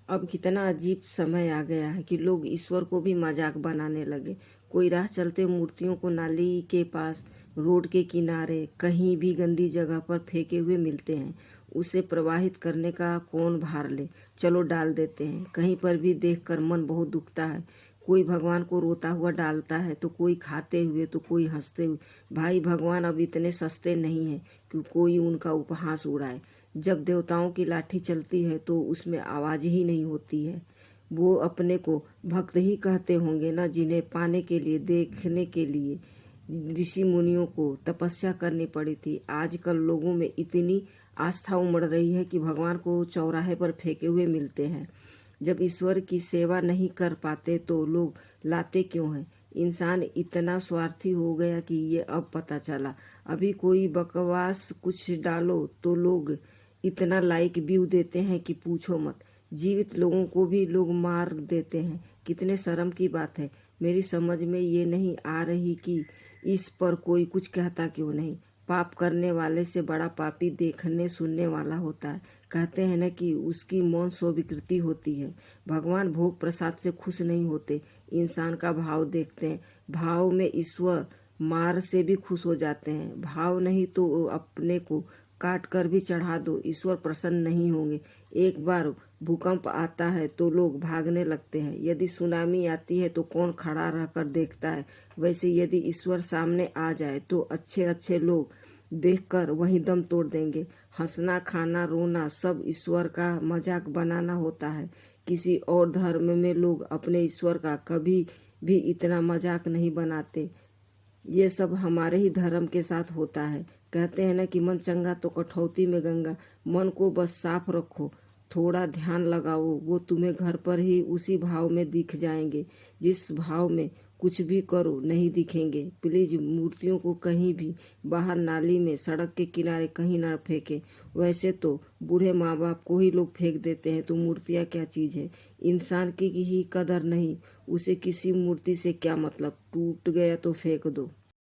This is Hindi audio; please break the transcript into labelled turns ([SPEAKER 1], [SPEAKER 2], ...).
[SPEAKER 1] अब कितना अजीब समय आ गया है कि लोग ईश्वर को भी मजाक बनाने लगे। कोई राह चलते मूर्तियों को नाली के पास, रोड के किनारे, कहीं भी गंदी जगह पर फेंके हुए मिलते हैं। उसे प्रवाहित करने का कौन भार ले, चलो डाल देते हैं। कहीं पर भी देखकर मन बहुत दुखता है। कोई भगवान को रोता हुआ डालता है, तो कोई खाते हुए, तो कोई हंसते हुए। भाई, भगवान अब इतने सस्ते नहीं हैं कि कोई उनका उपहास उड़ाए। जब देवताओं की लाठी चलती है तो उसमें आवाज ही नहीं होती है। वो अपने को भक्त ही कहते होंगे ना, जिन्हें पाने के लिए, देखने के लिए ऋषि मुनियों को तपस्या करनी पड़ी थी। आजकल लोगों में इतनी आस्था उमड़ रही है कि भगवान को चौराहे पर फेंके हुए मिलते हैं। जब ईश्वर की सेवा नहीं कर पाते तो लोग लाते क्यों हैं? इंसान इतना स्वार्थी हो गया कि ये अब पता चला। अभी कोई बकवास कुछ डालो तो लोग इतना लाइक व्यू देते हैं कि पूछो मत। जीवित लोगों को भी लोग मार देते हैं। कितने शर्म की बात है। मेरी समझ में ये नहीं आ रही कि इस पर कोई कुछ कहता क्यों नहीं। पाप करने वाले से बड़ा पापी देखने सुनने वाला होता है। कहते हैं न कि उसकी मौन स्वीकृति होती है। भगवान भोग प्रसाद से खुश नहीं होते, इंसान का भाव देखते हैं। भाव में ईश्वर मार से भी खुश हो जाते हैं। भाव नहीं तो अपने को काट कर भी चढ़ा दो, ईश्वर प्रसन्न नहीं होंगे। एक बार भूकंप आता है तो लोग भागने लगते हैं। यदि सुनामी आती है तो कौन खड़ा रहकर देखता है। वैसे यदि ईश्वर सामने आ जाए तो अच्छे अच्छे लोग देखकर वहीं दम तोड़ देंगे। हंसना, खाना, रोना सब ईश्वर का मजाक बनाना होता है। किसी और धर्म में लोग अपने ईश्वर का कभी भी इतना मजाक नहीं बनाते। ये सब हमारे ही धर्म के साथ होता है। कहते हैं ना कि मन चंगा तो कठौती में गंगा। मन को बस साफ रखो, थोड़ा ध्यान लगाओ, वो तुम्हें घर पर ही उसी भाव में दिख जाएंगे जिस भाव में कुछ भी करो नहीं दिखेंगे। प्लीज मूर्तियों को कहीं भी बाहर, नाली में, सड़क के किनारे कहीं ना फेंके। वैसे तो बूढ़े माँ बाप को ही लोग फेंक देते हैं, तो मूर्तियाँ क्या चीज़ है। इंसान की ही कदर नहीं, उसे किसी मूर्ति से क्या मतलब। टूट गया तो फेंक दो।